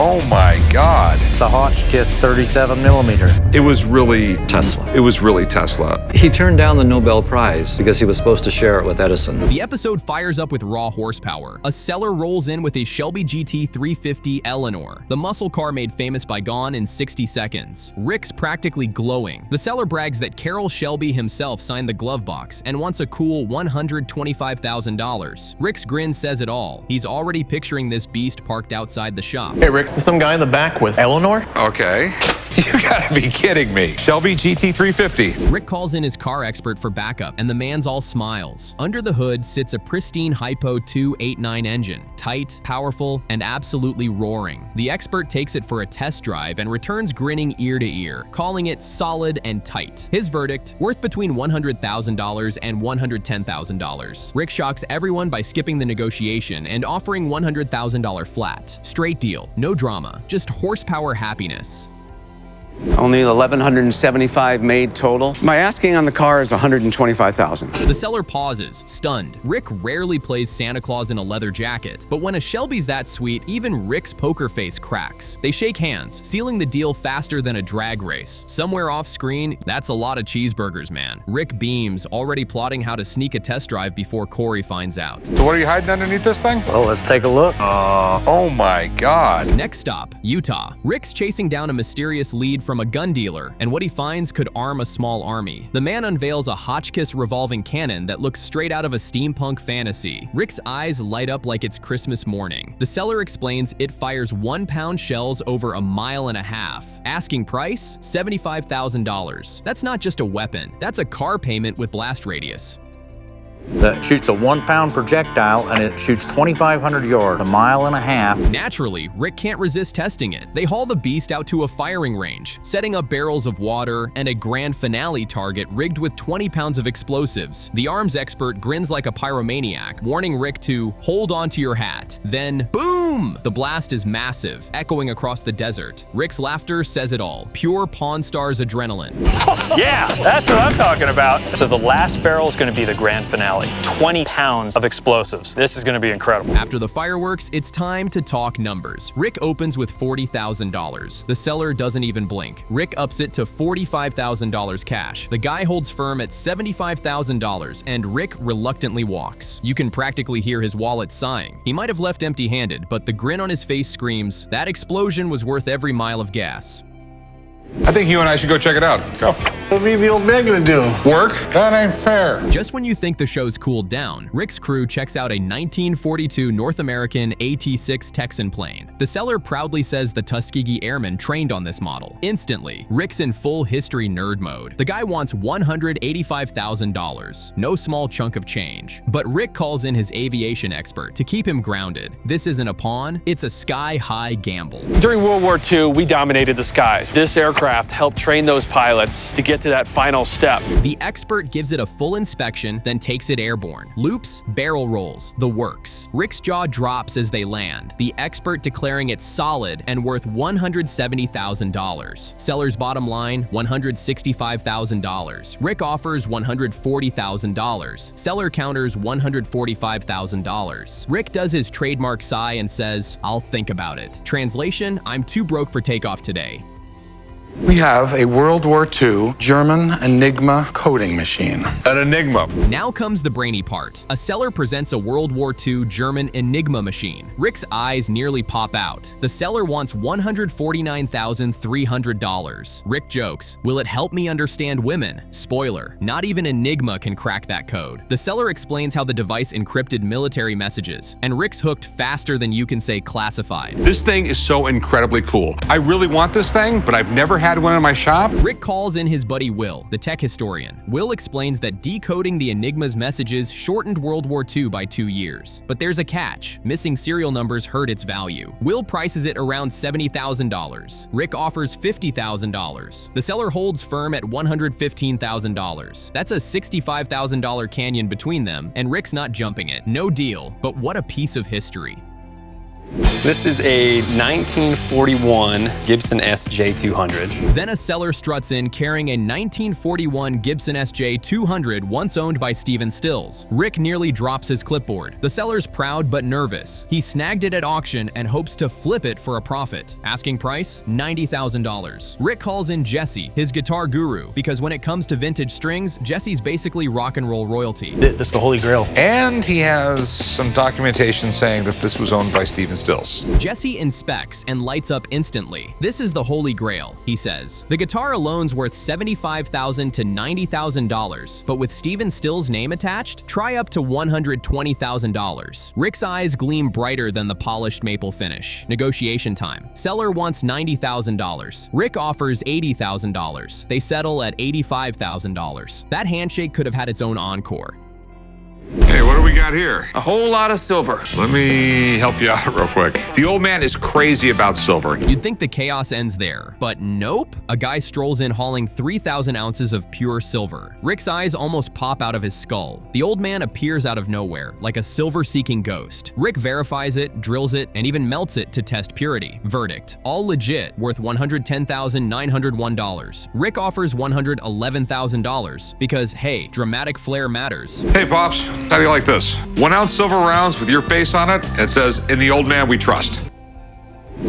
Oh my God. It's a Hotchkiss 37mm. It was really Tesla. It was really Tesla. He turned down the Nobel Prize because he was supposed to share it with Edison. The episode fires up with raw horsepower. A seller rolls in with a Shelby GT350 Eleanor, the muscle car made famous by Gone in 60 seconds. Rick's practically glowing. The seller brags that Carroll Shelby himself signed the glove box and wants a cool $125,000. Rick's grin says it all. He's already picturing this beast parked outside the shop. Hey Rick, there's some guy in the back with Eleanor? Okay. You gotta be kidding me. Shelby GT350. Rick calls in his car expert for backup, and the man's all smiles. Under the hood sits a pristine Hypo 289 engine, tight, powerful, and absolutely roaring. The expert takes it for a test drive and returns grinning ear to ear, calling it solid and tight. His verdict, worth between $100,000 and $110,000. Rick shocks everyone by skipping the negotiation and offering $100,000 flat. Straight deal, no drama, just horsepower happiness. Only 1,175 made total. My asking on the car is 125,000. The seller pauses, stunned. Rick rarely plays Santa Claus in a leather jacket, but when a Shelby's that sweet, even Rick's poker face cracks. They shake hands, sealing the deal faster than a drag race. Somewhere off screen, that's a lot of cheeseburgers, man. Rick beams, already plotting how to sneak a test drive before Corey finds out. So what are you hiding underneath this thing? Well, let's take a look. Oh my God. Next stop, Utah. Rick's chasing down a mysterious lead from a gun dealer, and what he finds could arm a small army. The man unveils a Hotchkiss revolving cannon that looks straight out of a steampunk fantasy. Rick's eyes light up like it's Christmas morning. The seller explains it fires 1-pound shells over a mile and a half. Asking price, $75,000. That's not just a weapon, that's a car payment with blast radius. That shoots a 1-pound projectile and it shoots 2,500 yards, a mile and a half. Naturally, Rick can't resist testing it. They haul the beast out to a firing range, setting up barrels of water and a grand finale target rigged with 20 pounds of explosives. The arms expert grins like a pyromaniac, warning Rick to hold on to your hat. Then, boom! The blast is massive, echoing across the desert. Rick's laughter says it all. Pure Pawn Stars adrenaline. Yeah, that's what I'm talking about. So the last barrel is going to be the grand finale. 20 pounds of explosives. This is going to be incredible. After the fireworks, it's time to talk numbers. Rick opens with $40,000. The seller doesn't even blink. Rick ups it to $45,000 cash. The guy holds firm at $75,000, and Rick reluctantly walks. You can practically hear his wallet sighing. He might have left empty-handed, but the grin on his face screams, that explosion was worth every mile of gas. I think you and I should go check it out. Go. What'll be the old man gonna do? Work? That ain't fair. Just when you think the show's cooled down, Rick's crew checks out a 1942 North American AT-6 Texan plane. The seller proudly says the Tuskegee Airmen trained on this model. Instantly, Rick's in full history nerd mode. The guy wants $185,000. No small chunk of change. But Rick calls in his aviation expert to keep him grounded. This isn't a pawn, it's a sky-high gamble. During World War II, we dominated the skies. This aircraft helped train those pilots to get to that final step. The expert gives it a full inspection, then takes it airborne. Loops, barrel rolls, the works. Rick's jaw drops as they land, the expert declaring it solid and worth $170,000. Seller's bottom line, $165,000. Rick offers $140,000. Seller counters $145,000. Rick does his trademark sigh and says, "I'll think about it." Translation, "I'm too broke for takeoff today." We have a World War II German Enigma coding machine. An Enigma. Now comes the brainy part. A seller presents a World War II German Enigma machine. Rick's eyes nearly pop out. The seller wants $149,300. Rick jokes, "Will it help me understand women?" Spoiler, not even Enigma can crack that code. The seller explains how the device encrypted military messages, and Rick's hooked faster than you can say classified. This thing is so incredibly cool. I really want this thing, but I've never had one in my shop. Rick calls in his buddy Will, the tech historian. Will explains that decoding the Enigma's messages shortened World War II by 2 years. But there's a catch. Missing serial numbers hurt its value. Will prices it around $70,000. Rick offers $50,000. The seller holds firm at $115,000. That's a $65,000 canyon between them, and Rick's not jumping it. No deal, but what a piece of history. This is a 1941 Gibson SJ-200. Then a seller struts in carrying a 1941 Gibson SJ-200 once owned by Stephen Stills. Rick nearly drops his clipboard. The seller's proud but nervous. He snagged it at auction and hopes to flip it for a profit. Asking price, $90,000. Rick calls in Jesse, his guitar guru, because when it comes to vintage strings, Jesse's basically rock and roll royalty. This is the holy grail. And he has some documentation saying that this was owned by Stephen Stills. Jesse inspects and lights up instantly. This is the holy grail, he says. The guitar alone's worth $75,000 to $90,000, but with Stephen Stills' name attached, try up to $120,000. Rick's eyes gleam brighter than the polished maple finish. Negotiation time. Seller wants $90,000. Rick offers $80,000. They settle at $85,000. That handshake could have had its own encore. Hey, what do we got here? A whole lot of silver. Let me help you out real quick. The old man is crazy about silver. You'd think the chaos ends there, but nope. A guy strolls in hauling 3,000 ounces of pure silver. Rick's eyes almost pop out of his skull. The old man appears out of nowhere, like a silver-seeking ghost. Rick verifies it, drills it, and even melts it to test purity. Verdict: all legit, worth $110,901. Rick offers $111,000 because, hey, dramatic flair matters. Hey, Pops, how do you like this? 1 ounce silver rounds with your face on it, and it says, "In the old man we trust."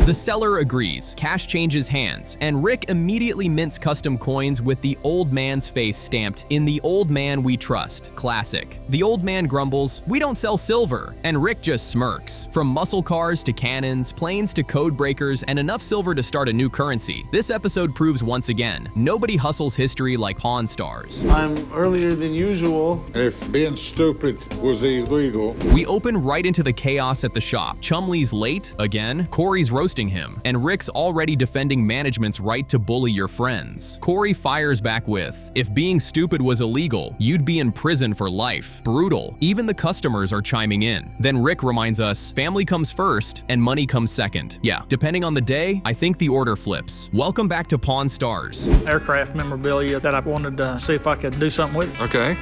The seller agrees, cash changes hands, and Rick immediately mints custom coins with the old man's face stamped, "In the old man we trust." Classic. The old man grumbles, "We don't sell silver," and Rick just smirks. From muscle cars to cannons, planes to code breakers, and enough silver to start a new currency. This episode proves once again, nobody hustles history like Pawn Stars. I'm earlier than usual. If being stupid was illegal. We open right into the chaos at the shop. Chumley's late, again, Corey's roasting him, and Rick's already defending management's right to bully your friends. Corey fires back with, "If being stupid was illegal, you'd be in prison for life." Brutal. Even the customers are chiming in. Then Rick reminds us, family comes first and money comes second. Yeah, depending on the day, I think the order flips. Welcome back to Pawn Stars. Aircraft memorabilia that I wanted to see if I could do something with. Okay.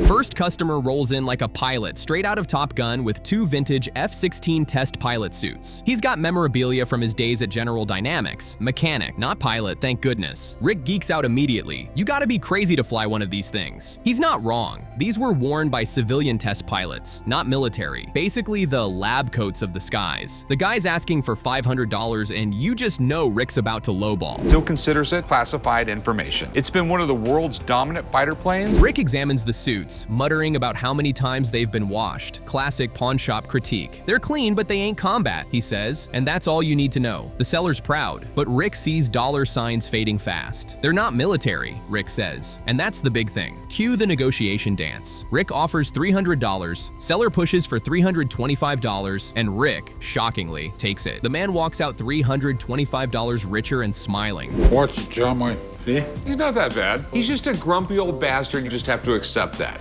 First customer rolls in like a pilot straight out of Top Gun with 2 vintage F-16 test pilot suits. He's got memorabilia from his days at General Dynamics. Mechanic, not pilot, thank goodness. Rick geeks out immediately. You gotta be crazy to fly one of these things. He's not wrong. These were worn by civilian test pilots, not military. Basically the lab coats of the skies. The guy's asking for $500 and you just know Rick's about to lowball. Still considers it classified information. It's been one of the world's dominant fighter planes. Rick examines the suits, muttering about how many times they've been washed. Classic pawn shop critique. They're clean, but they ain't combat, he says, and that's all you need to know. The seller's proud, but Rick sees dollar signs fading fast. They're not military, Rick says, and that's the big thing. Cue the negotiation dance. Rick offers $300, seller pushes for $325, and Rick, shockingly, takes it. The man walks out $325 richer and smiling. Watch it, John Wayne. See? He's not that bad. He's just a grumpy old bastard. You just have to accept that.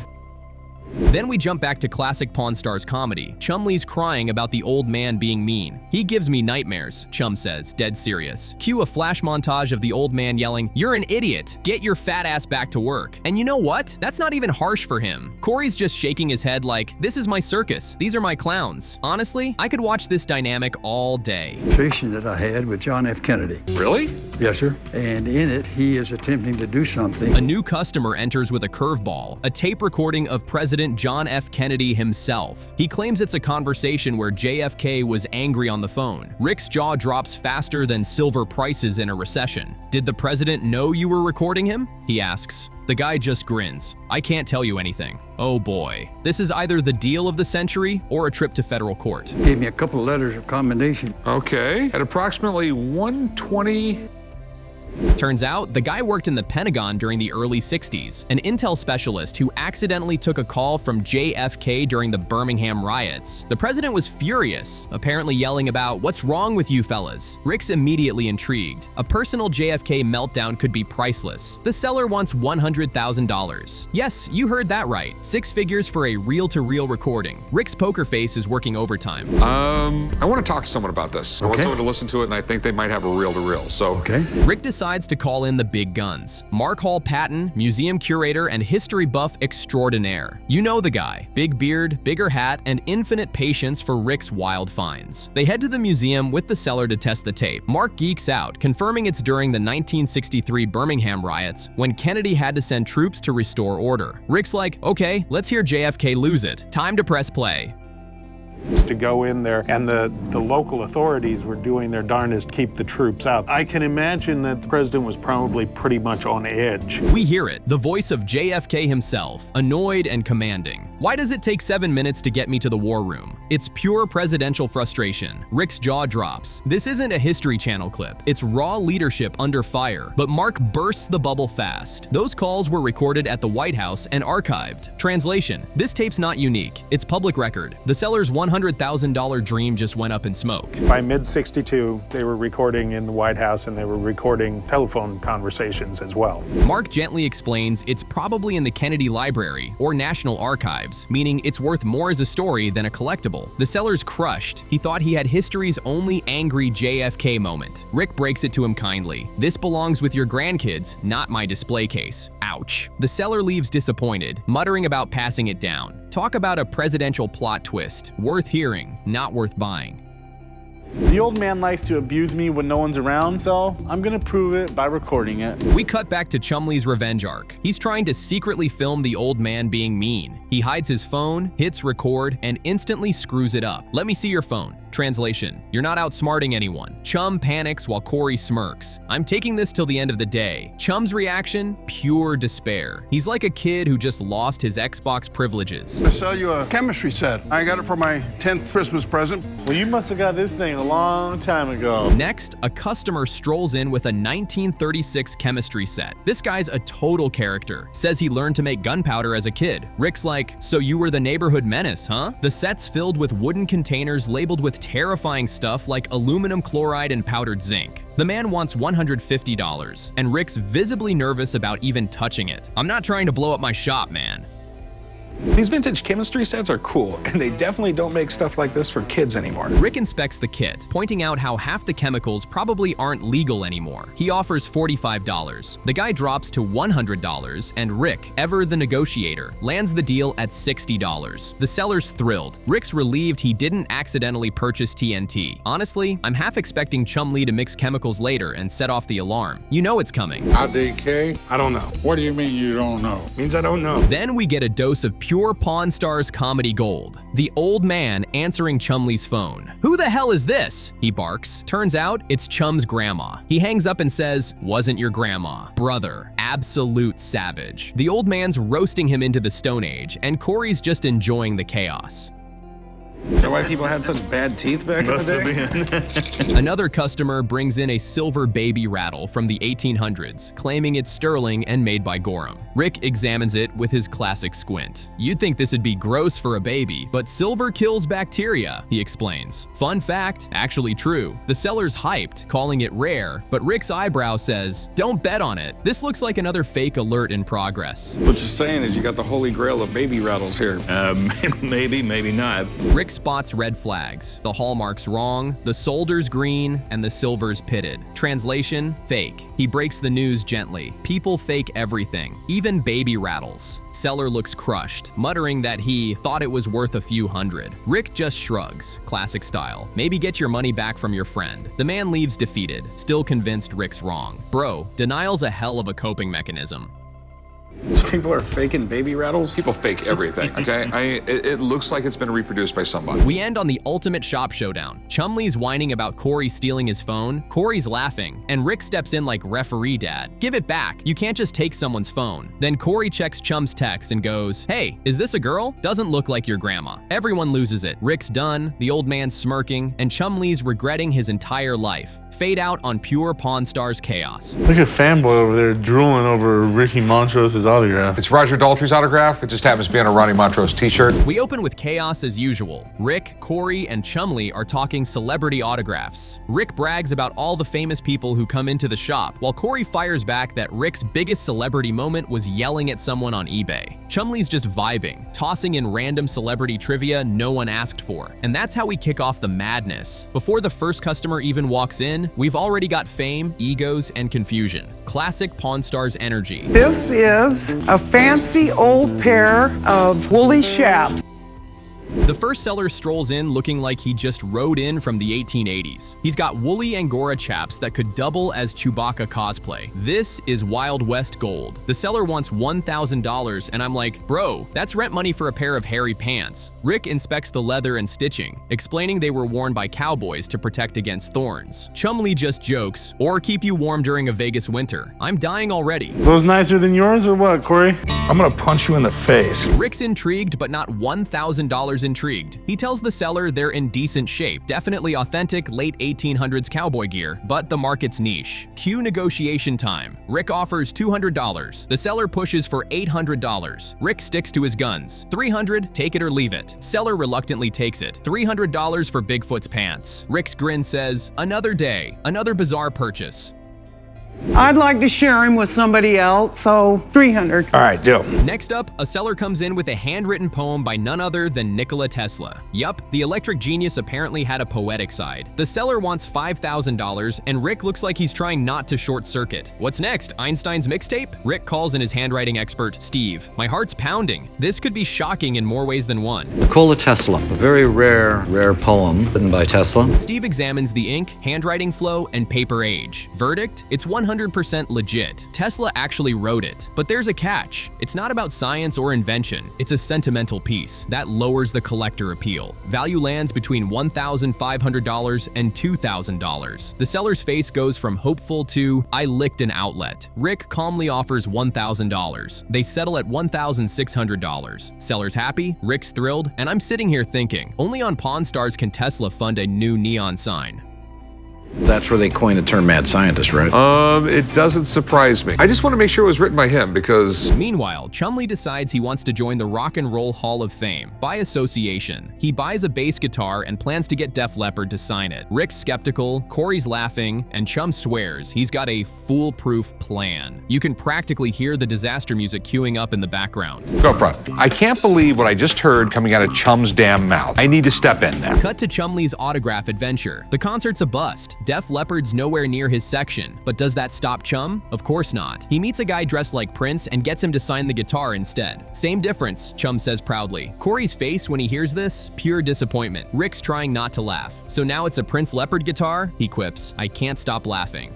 Then we jump back to classic Pawn Stars comedy. Chumley's crying about the old man being mean. "He gives me nightmares," Chum says, dead serious. Cue a flash montage of the old man yelling, "You're an idiot! Get your fat ass back to work." And you know what? That's not even harsh for him. Corey's just shaking his head like, "This is my circus. These are my clowns." Honestly, I could watch this dynamic all day. Conversation that I had with John F. Kennedy. Really? Yes, sir. And in it, he is attempting to do something. A new customer enters with a curveball, a tape recording of President John F. Kennedy himself. He claims it's a conversation where JFK was angry on the phone. Rick's jaw drops faster than silver prices in a recession. "Did the president know you were recording him?" he asks. The guy just grins. "I can't tell you anything." Oh boy. This is either the deal of the century or a trip to federal court. Gave me a couple of letters of commendation. Okay. At approximately 1:20. Turns out, the guy worked in the Pentagon during the early 60s, an intel specialist who accidentally took a call from JFK during the Birmingham riots. The president was furious, apparently yelling about, "What's wrong with you fellas?" Rick's immediately intrigued. A personal JFK meltdown could be priceless. The seller wants $100,000. Yes, you heard that right. 6 figures for a reel-to-reel recording. Rick's poker face is working overtime. I want to talk to someone about this. I want someone to listen to it, and I think they might have a reel-to-reel, so. Okay. Rick decides decides to call in the big guns. Mark Hall Patton, museum curator and history buff extraordinaire. You know the guy. Big beard, bigger hat, and infinite patience for Rick's wild finds. They head to the museum with the seller to test the tape. Mark geeks out, confirming it's during the 1963 Birmingham riots when Kennedy had to send troops to restore order. Rick's like, okay, let's hear JFK lose it. Time to press play. To go in there, and the local authorities were doing their darndest to keep the troops out. I can imagine that the president was probably pretty much on edge. We hear it, the voice of JFK himself, annoyed and commanding. Why does it take 7 minutes to get me to the war room? It's pure presidential frustration. Rick's jaw drops. This isn't a History Channel clip. It's raw leadership under fire. But Mark bursts the bubble fast. Those calls were recorded at the White House and archived. Translation: this tape's not unique. It's public record. The seller's $100,000 dream just went up in smoke. By mid-62, they were recording in the White House and they were recording telephone conversations as well. Mark gently explains it's probably in the Kennedy Library or National Archives, meaning it's worth more as a story than a collectible. The seller's crushed. He thought he had history's only angry JFK moment. Rick breaks it to him kindly. This belongs with your grandkids, not my display case. Ouch. The seller leaves disappointed, muttering about passing it down. Talk about a presidential plot twist. Worth hearing, not worth buying. The old man likes to abuse me when no one's around, so I'm gonna prove it by recording it. We cut back to Chumley's revenge arc. He's trying to secretly film the old man being mean. He hides his phone, hits record, and instantly screws it up. Let me see your phone. Translation: you're not outsmarting anyone. Chum panics while Corey smirks. I'm taking this till the end of the day. Chum's reaction? Pure despair. He's like a kid who just lost his Xbox privileges. I sell you a chemistry set. I got it for my 10th Christmas present. Well, you must have got this thing a long time ago. Next, a customer strolls in with a 1936 chemistry set. This guy's a total character. Says he learned to make gunpowder as a kid. Rick's like, so you were the neighborhood menace, huh? The set's filled with wooden containers labeled with terrifying stuff like aluminum chloride and powdered zinc. The man wants $150, and Rick's visibly nervous about even touching it. I'm not trying to blow up my shop, man. These vintage chemistry sets are cool, and they definitely don't make stuff like this for kids anymore. Rick inspects the kit, pointing out how half the chemicals probably aren't legal anymore. He offers $45. The guy drops to $100, and Rick, ever the negotiator, lands the deal at $60. The seller's thrilled. Rick's relieved he didn't accidentally purchase TNT. Honestly, I'm half expecting Chumley to mix chemicals later and set off the alarm. You know it's coming. IDK? I don't know. What do you mean you don't know? Means I don't know. Then we get a dose of pure Pawn Stars comedy gold. The old man answering Chumley's phone. Who the hell is this? He barks. Turns out it's Chum's grandma. He hangs up and says, wasn't your grandma. Brother, absolute savage. The old man's roasting him into the Stone Age, and Corey's just enjoying the chaos. Is that why people had such bad teeth back in the day? Another customer brings in a silver baby rattle from the 1800s, claiming it's sterling and made by Gorham. Rick examines it with his classic squint. You'd think this would be gross for a baby, but silver kills bacteria, he explains. Fun fact, actually true. The seller's hyped, calling it rare, but Rick's eyebrow says, don't bet on it. This looks like another fake alert in progress. What you're saying is you got the holy grail of baby rattles here. Maybe, maybe not. Rick spots red flags. The hallmark's wrong, the solder's green, and the silver's pitted. Translation: fake. He breaks the news gently. People fake everything, even baby rattles. Seller looks crushed, muttering that he thought it was worth a few hundred. Rick just shrugs, classic style. Maybe get your money back from your friend. The man leaves defeated, still convinced Rick's wrong. Bro, denial's a hell of a coping mechanism. People are faking baby rattles? People fake everything, okay? It looks like it's been reproduced by somebody. We end on the ultimate shop showdown. Chumley's whining about Corey stealing his phone, Corey's laughing, and Rick steps in like referee dad. Give it back, you can't just take someone's phone. Then Corey checks Chum's text and goes, hey, is this a girl? Doesn't look like your grandma. Everyone loses it. Rick's done, the old man's smirking, and Chumley's regretting his entire life. Fade out on pure Pawn Stars chaos. Look at fanboy over there drooling over Ricky Montrose' autograph. It's Roger Daltrey's autograph. It just happens to be on a Ronnie Montrose t-shirt. We open with chaos as usual. Rick, Corey, and Chumley are talking celebrity autographs. Rick brags about all the famous people who come into the shop, while Corey fires back that Rick's biggest celebrity moment was yelling at someone on eBay. Chumley's just vibing, tossing in random celebrity trivia no one asked for. And that's how we kick off the madness. Before the first customer even walks in, we've already got fame, egos, and confusion. Classic Pawn Stars energy. This is a fancy old pair of woolly chaps. The first seller strolls in looking like he just rode in from the 1880s. He's got woolly Angora chaps that could double as Chewbacca cosplay. This is Wild West gold. The seller wants $1,000 and I'm like, bro, that's rent money for a pair of hairy pants. Rick inspects the leather and stitching, explaining they were worn by cowboys to protect against thorns. Chumlee just jokes, or keep you warm during a Vegas winter. I'm dying already. Those nicer than yours or what, Corey? I'm gonna punch you in the face. Rick's intrigued, but not $1,000 intrigued. He tells the seller they're in decent shape, definitely authentic late 1800s cowboy gear, but the market's niche. Cue negotiation time. Rick offers $200. The seller pushes for $800. Rick sticks to his guns. $300, take it or leave it. Seller reluctantly takes it. $300 for Bigfoot's pants. Rick's grin says, another day, another bizarre purchase. I'd like to share him with somebody else, so $300. All right, deal. Next up, a seller comes in with a handwritten poem by none other than Nikola Tesla. Yup, the electric genius apparently had a poetic side. The seller wants $5,000, and Rick looks like he's trying not to short circuit. What's next, Einstein's mixtape? Rick calls in his handwriting expert, Steve. My heart's pounding. This could be shocking in more ways than one. Nikola Tesla, a very rare poem written by Tesla. Steve examines the ink, handwriting flow, and paper age. Verdict? It's 100% legit. Tesla actually wrote it. But there's a catch. It's not about science or invention. It's a sentimental piece. That lowers the collector appeal. Value lands between $1,500 and $2,000. The seller's face goes from hopeful to, I licked an outlet. Rick calmly offers $1,000. They settle at $1,600. Seller's happy, Rick's thrilled, and I'm sitting here thinking, only on Pawn Stars can Tesla fund a new neon sign. That's where they coined the term mad scientist, right? It doesn't surprise me. I just want to make sure it was written by him because... Meanwhile, Chumlee decides he wants to join the Rock and Roll Hall of Fame by association. He buys a bass guitar and plans to get Def Leppard to sign it. Rick's skeptical, Corey's laughing, and Chum swears he's got a foolproof plan. You can practically hear the disaster music queuing up in the background. Go up front. I can't believe what I just heard coming out of Chum's damn mouth. I need to step in now. Cut to Chumlee's autograph adventure. The concert's a bust. Def Leppard's nowhere near his section, but does that stop Chum? Of course not. He meets a guy dressed like Prince and gets him to sign the guitar instead. Same difference, Chum says proudly. Corey's face when he hears this, pure disappointment. Rick's trying not to laugh. So now it's a Prince Leopard guitar? He quips. I can't stop laughing.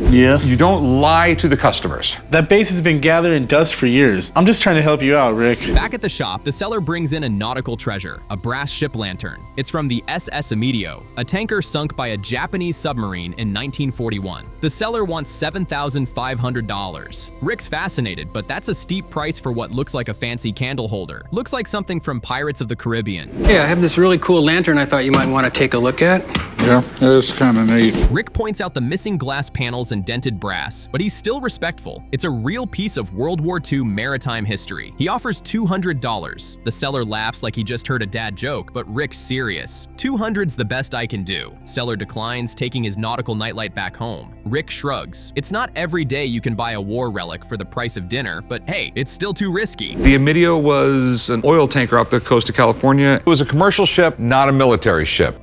Yes. You don't lie to the customers. That base has been gathered in dust for years. I'm just trying to help you out, Rick. Back at the shop, the seller brings in a nautical treasure, a brass ship lantern. It's from the SS Amidio, a tanker sunk by a Japanese submarine in 1941. The seller wants $7,500. Rick's fascinated, but that's a steep price for what looks like a fancy candle holder. Looks like something from Pirates of the Caribbean. Hey, I have this really cool lantern I thought you might want to take a look at. Yeah, it's kind of neat. Rick points out the missing glass panels and dented brass, but he's still respectful. It's a real piece of World War II maritime history. He offers $200. The seller laughs like he just heard a dad joke, but Rick's serious. $200's the best I can do. Seller declines, taking his nautical nightlight back home. Rick shrugs. It's not every day you can buy a war relic for the price of dinner, but hey, it's still too risky. The Amidio was an oil tanker off the coast of California. It was a commercial ship, not a military ship.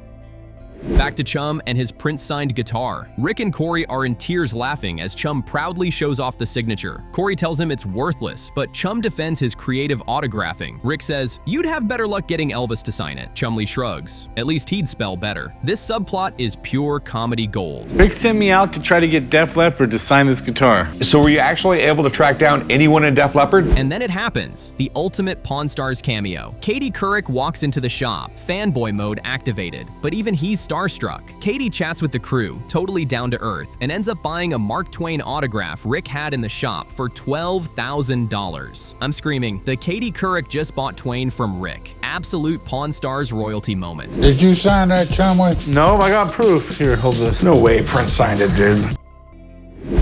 Back to Chum and his Prince-signed guitar. Rick and Corey are in tears laughing as Chum proudly shows off the signature. Corey tells him it's worthless, but Chum defends his creative autographing. Rick says, you'd have better luck getting Elvis to sign it. Chumlee shrugs. At least he'd spell better. This subplot is pure comedy gold. Rick sent me out to try to get Def Leppard to sign this guitar. So were you actually able to track down anyone in Def Leppard? And then it happens. The ultimate Pawn Stars cameo. Katie Couric walks into the shop, fanboy mode activated, but even he's starstruck. Katie chats with the crew, totally down to earth, and ends up buying a Mark Twain autograph Rick had in the shop for $12,000. I'm screaming, the Katie Couric just bought Twain from Rick. Absolute Pawn Stars royalty moment. Did you sign that, Chumlee? No, I got proof. Here, hold this. No way Prince signed it, dude.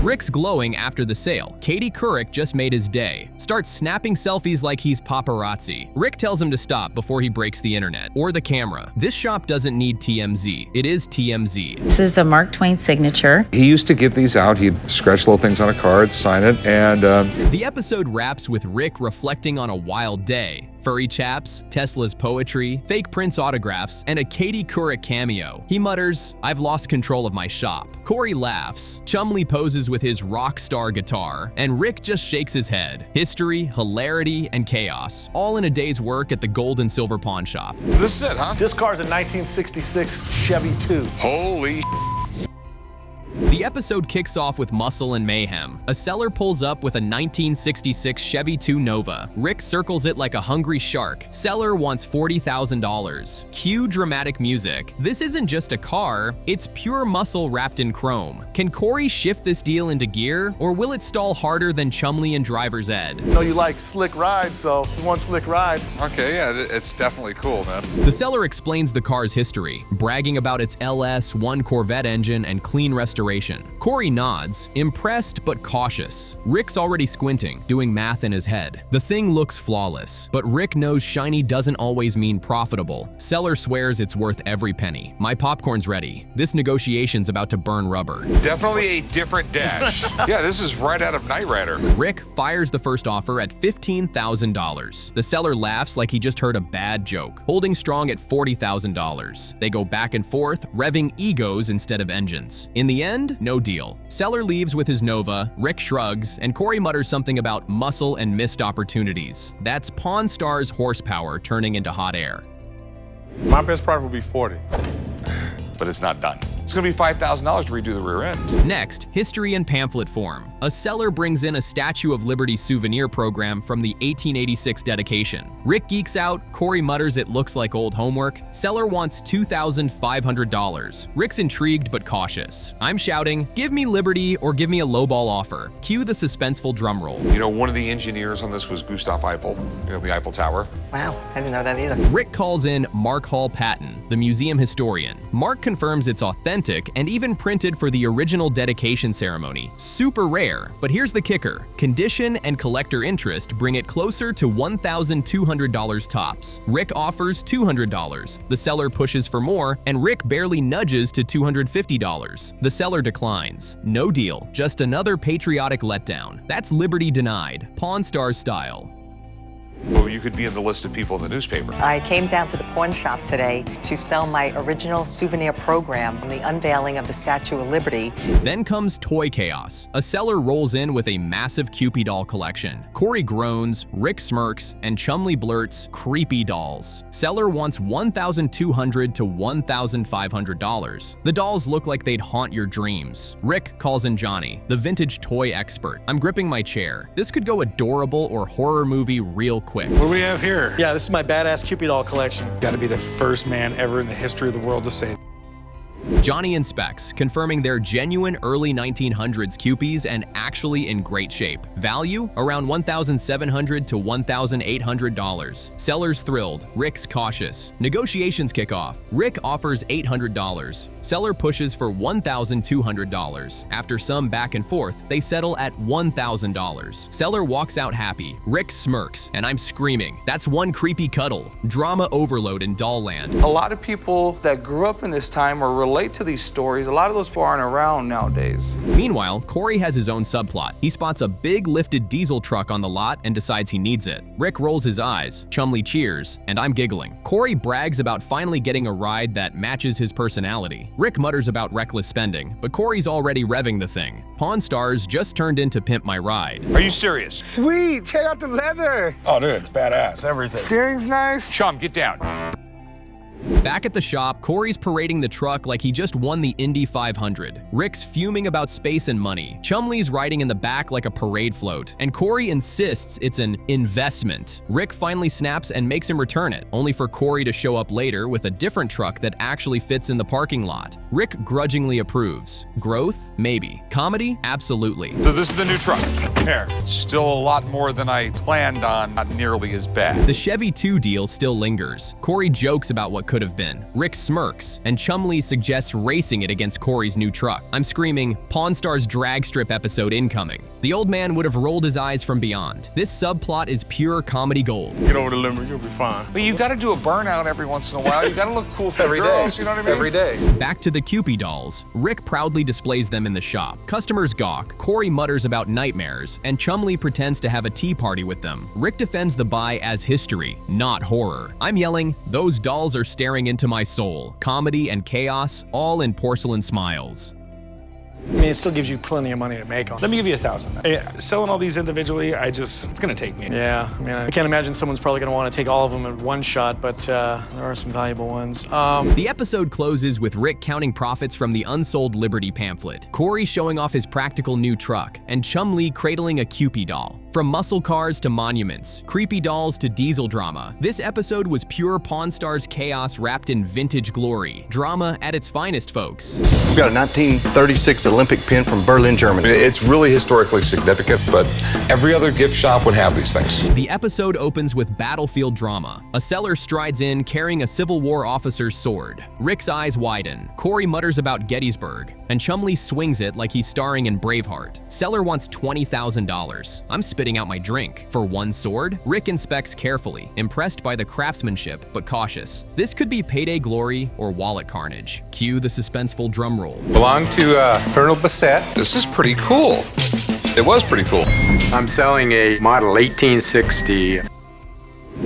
Rick's glowing after the sale. Katie Couric just made his day. Starts snapping selfies like he's paparazzi. Rick tells him to stop before he breaks the internet or the camera. This shop doesn't need TMZ. It is TMZ. This is a Mark Twain signature. He used to give these out. He'd scratch little things on a card, sign it, and The episode wraps with Rick reflecting on a wild day. Furry chaps, Tesla's poetry, fake Prince autographs, and a Katie Couric cameo. He mutters, "I've lost control of my shop." Corey laughs. Chumley poses with his rock star guitar, and Rick just shakes his head. History, hilarity, and chaos, all in a day's work at the gold and silver pawn shop. So this is it, huh? This car's a 1966 Chevy II. Holy The episode kicks off with muscle and mayhem. A seller pulls up with a 1966 Chevy II Nova. Rick circles it like a hungry shark. Seller wants $40,000. Cue dramatic music. This isn't just a car, it's pure muscle wrapped in chrome. Can Corey shift this deal into gear, or will it stall harder than Chumley and Driver's Ed? I know you like slick ride, so you want slick ride. Okay, yeah, it's definitely cool, man. The seller explains the car's history, bragging about its LS1 Corvette engine and clean restoration. Corey nods, impressed but cautious. Rick's already squinting, doing math in his head. The thing looks flawless, but Rick knows shiny doesn't always mean profitable. Seller swears it's worth every penny. My popcorn's ready. This negotiation's about to burn rubber. Definitely a different dash. Yeah, this is right out of Knight Rider. Rick fires the first offer at $15,000. The seller laughs like he just heard a bad joke, holding strong at $40,000. They go back and forth, revving egos instead of engines. In the end, no deal. Seller leaves with his Nova, Rick shrugs, and Corey mutters something about muscle and missed opportunities. That's Pawn Star's horsepower turning into hot air. My best product would be 40. But it's not done. It's gonna be $5,000 to redo the rear end. Next, history in pamphlet form. A seller brings in a Statue of Liberty souvenir program from the 1886 dedication. Rick geeks out, Corey mutters it looks like old homework. Seller wants $2,500. Rick's intrigued but cautious. I'm shouting, "Give me Liberty or give me a lowball offer." Cue the suspenseful drum roll. You know, one of the engineers on this was Gustav Eiffel, you know, the Eiffel Tower. Wow, I didn't know that either. Rick calls in Mark Hall Patton, the museum historian. Mark confirms it's authentic and even printed for the original dedication ceremony. Super rare, but here's the kicker. Condition and collector interest bring it closer to $1,200 tops. Rick offers $200. The seller pushes for more, and Rick barely nudges to $250. The seller declines. No deal, just another patriotic letdown. That's Liberty denied, Pawn Star style. Well, you could be in the list of people in the newspaper. I came down to the pawn shop today to sell my original souvenir program from the unveiling of the Statue of Liberty. Then comes toy chaos. A seller rolls in with a massive Kewpie doll collection. Corey groans, Rick smirks, and Chumley blurts, "Creepy dolls." Seller wants $1,200 to $1,500. The dolls look like they'd haunt your dreams. Rick calls in Johnny, the vintage toy expert. I'm gripping my chair. This could go adorable or horror movie real quick. What do we have here? Yeah, this is my badass Kewpie doll collection. Gotta be the first man ever in the history of the world to say Johnny inspects, confirming they're genuine early 1900s Kewpies and actually in great shape. Value? Around $1,700 to $1,800. Seller's thrilled. Rick's cautious. Negotiations kick off. Rick offers $800. Seller pushes for $1,200. After some back and forth, they settle at $1,000. Seller walks out happy. Rick smirks, and I'm screaming. That's one creepy cuddle. Drama overload in doll land. A lot of people that grew up in this time or relate to these stories. A lot of those people aren't around nowadays. Meanwhile, Corey has his own subplot. He spots a big lifted diesel truck on the lot and decides he needs it. Rick rolls his eyes, Chumley cheers, and I'm giggling. Corey brags about finally getting a ride that matches his personality. Rick mutters about reckless spending, but Corey's already revving the thing. Pawn Stars just turned into Pimp My Ride. Are you serious? Sweet, check out the leather. Oh, dude, it's badass, everything. Steering's nice. Chum, get down. Back at the shop, Corey's parading the truck like he just won the Indy 500. Rick's fuming about space and money. Chumley's riding in the back like a parade float, and Corey insists it's an investment. Rick finally snaps and makes him return it, only for Corey to show up later with a different truck that actually fits in the parking lot. Rick grudgingly approves. Growth? Maybe. Comedy? Absolutely. So this is the new truck. Here. Still a lot more than I planned on, not nearly as bad. The Chevy II deal still lingers. Corey jokes about what could have been. Rick smirks, and Chumlee suggests racing it against Corey's new truck. I'm screaming, Pawn Stars drag strip episode incoming. The old man would have rolled his eyes from beyond. This subplot is pure comedy gold. Get over the limit, you'll be fine. But you got to do a burnout every once in a while. You got to look cool for the girls, you know what I mean? Every day. Back to the Kewpie Dolls. Rick proudly displays them in the shop. Customers gawk, Corey mutters about nightmares, and Chumlee pretends to have a tea party with them. Rick defends the buy as history, not horror. I'm yelling, those dolls are staring into my soul. Comedy and chaos, all in porcelain smiles. I mean, it still gives you plenty of money to make on. Let me give you $1,000. Selling all these individually, it's gonna take me. Yeah, I mean, I can't imagine someone's probably gonna want to take all of them in one shot, but there are some valuable ones. The episode closes with Rick counting profits from the unsold Liberty pamphlet, Corey showing off his practical new truck, and Chumlee cradling a Kewpie doll. From muscle cars to monuments, creepy dolls to diesel drama, this episode was pure Pawn Stars chaos wrapped in vintage glory. Drama at its finest, folks. We've got a 1936 Olympic pin from Berlin, Germany. It's really historically significant, but every other gift shop would have these things. The episode opens with battlefield drama. A seller strides in carrying a Civil War officer's sword. Rick's eyes widen. Corey mutters about Gettysburg, and Chumlee swings it like he's starring in Braveheart. Seller wants $20,000. I'm spitting out my drink. For one sword, Rick inspects carefully, impressed by the craftsmanship, but cautious. This could be payday glory or wallet carnage. Cue the suspenseful drum roll. Belong to Colonel Bassett. This is pretty cool. It was pretty cool. I'm selling a model 1860.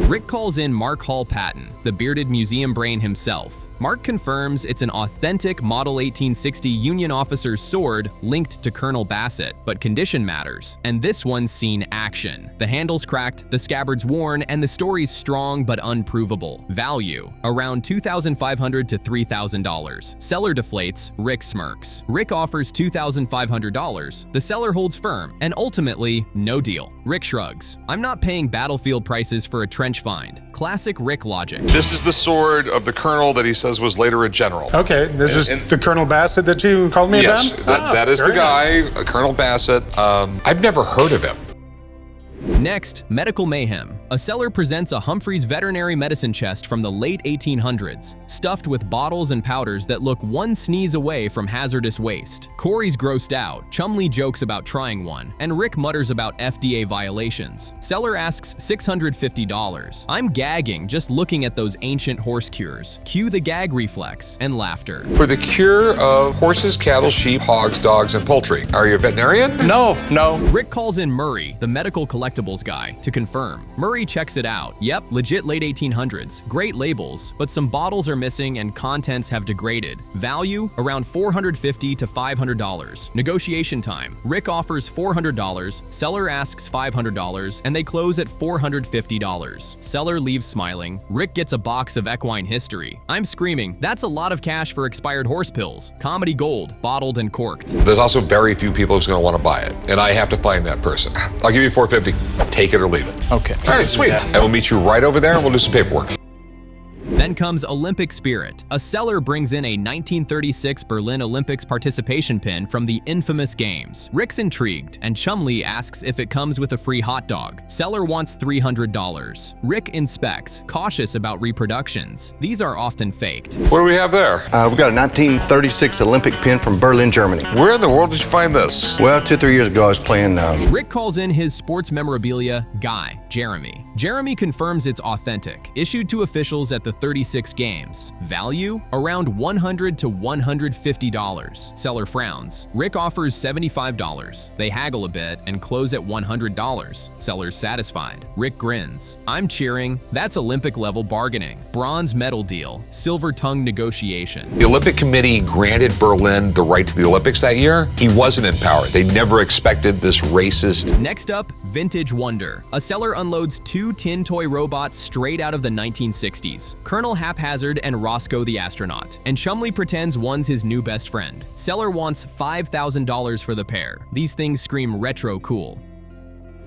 Rick calls in Mark Hall Patton, the bearded museum brain himself. Mark confirms it's an authentic Model 1860 Union officer's sword linked to Colonel Bassett, but condition matters, and this one's seen action. The handle's cracked, the scabbard's worn, and the story's strong but unprovable. Value, around $2,500 to $3,000. Seller deflates, Rick smirks. Rick offers $2,500. The seller holds firm, and ultimately, no deal. Rick shrugs. I'm not paying battlefield prices for a trench find. Classic Rick logic. This is the sword of the colonel that he says was later a general. Okay, this is the Colonel Bassett that you called me yes, about? that is the guy, Colonel Bassett. I've never heard of him. Next, medical mayhem. A seller presents a Humphreys veterinary medicine chest from the late 1800s, stuffed with bottles and powders that look one sneeze away from hazardous waste. Corey's grossed out, Chumlee jokes about trying one, and Rick mutters about FDA violations. Seller asks $650. I'm gagging just looking at those ancient horse cures. Cue the gag reflex and laughter. For the cure of horses, cattle, sheep, hogs, dogs, and poultry. Are you a veterinarian? No. Rick calls in Murray, the medical collectibles guy, to confirm. Murray checks it out. Yep, legit late 1800s. Great labels, but some bottles are missing and contents have degraded. Value, around $450 to $500. Negotiation time. Rick offers $400, seller asks $500, and they close at $450. Seller leaves smiling. Rick gets a box of equine history. I'm screaming, that's a lot of cash for expired horse pills. Comedy gold, bottled and corked. There's also very few people who's going to want to buy it, and I have to find that person. I'll give you $450. Take it or leave it. Okay. All right, sweet. I will meet you right over there and we'll do some paperwork. Then comes Olympic Spirit. A seller brings in a 1936 Berlin Olympics participation pin from the infamous games. Rick's intrigued, and Chumlee asks if it comes with a free hot dog. Seller wants $300. Rick inspects, cautious about reproductions. These are often faked. What do we have there? We've got a 1936 Olympic pin from Berlin, Germany. Where in the world did you find this? Well, 2-3 years ago, I was playing... Rick calls in his sports memorabilia guy, Jeremy. Jeremy confirms it's authentic, issued to officials at the 36 games. Value, around $100 to $150. Seller frowns. Rick offers $75. They haggle a bit and close at $100. Seller's satisfied. Rick grins. I'm cheering. That's Olympic-level bargaining. Bronze medal deal. Silver tongue negotiation. The Olympic Committee granted Berlin the right to the Olympics that year. He wasn't in power. They never expected this racist. Next up, Vintage Wonder. A seller unloads two tin toy robots straight out of the 1960s. Colonel Haphazard and Roscoe the astronaut, and Chumlee pretends one's his new best friend. Seller wants $5,000 for the pair. These things scream retro cool.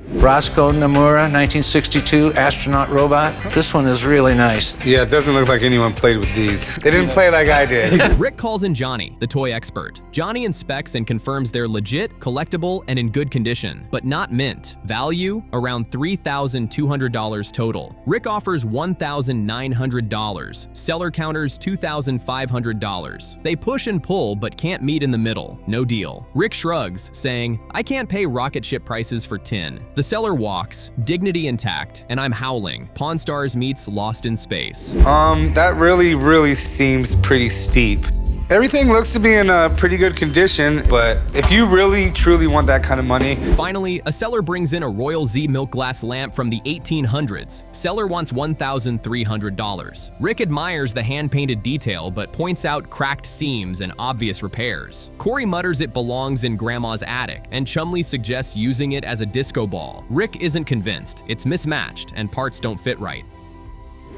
Roscoe Nomura, 1962 astronaut robot. This one is really nice. Yeah, it doesn't look like anyone played with these. They didn't play like I did. Rick calls in Johnny, the toy expert. Johnny inspects and confirms they're legit, collectible, and in good condition, but not mint. Value, around $3,200 total. Rick offers $1,900. Seller counters $2,500. They push and pull, but can't meet in the middle. No deal. Rick shrugs, saying, I can't pay rocket ship prices for tin. The seller walks, dignity intact, and I'm howling. Pawn Stars meets Lost in Space. That really seems pretty steep. Everything looks to be in a pretty good condition, but if you really truly want that kind of money. Finally, a seller brings in a Royal Zee milk glass lamp from the 1800s. Seller wants $1,300. Rick admires the hand-painted detail, but points out cracked seams and obvious repairs. Corey mutters it belongs in Grandma's attic, and Chumley suggests using it as a disco ball. Rick isn't convinced. It's mismatched, and parts don't fit right.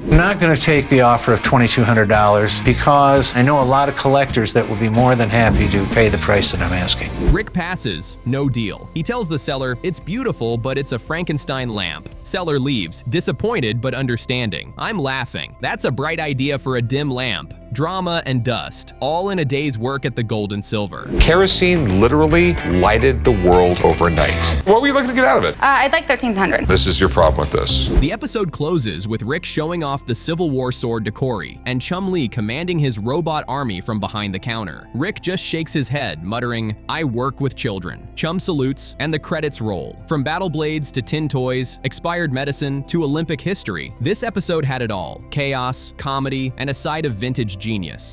I'm not going to take the offer of $2,200 because I know a lot of collectors that will be more than happy to pay the price that I'm asking. Rick passes. No deal. He tells the seller, it's beautiful, but it's a Frankenstein lamp. Seller leaves, disappointed but understanding. I'm laughing. That's a bright idea for a dim lamp. Drama and dust, all in a day's work at the Gold and Silver. Kerosene literally lighted the world overnight. What were you looking to get out of it? I'd like $1,300. This is your problem with this. The episode closes with Rick showing off the Civil War sword to Corey, and Chumley commanding his robot army from behind the counter. Rick just shakes his head, muttering, I work with children. Chum salutes, and the credits roll. From battle blades to tin toys, expired medicine to Olympic history, this episode had it all. Chaos, comedy, and a side of vintage genius.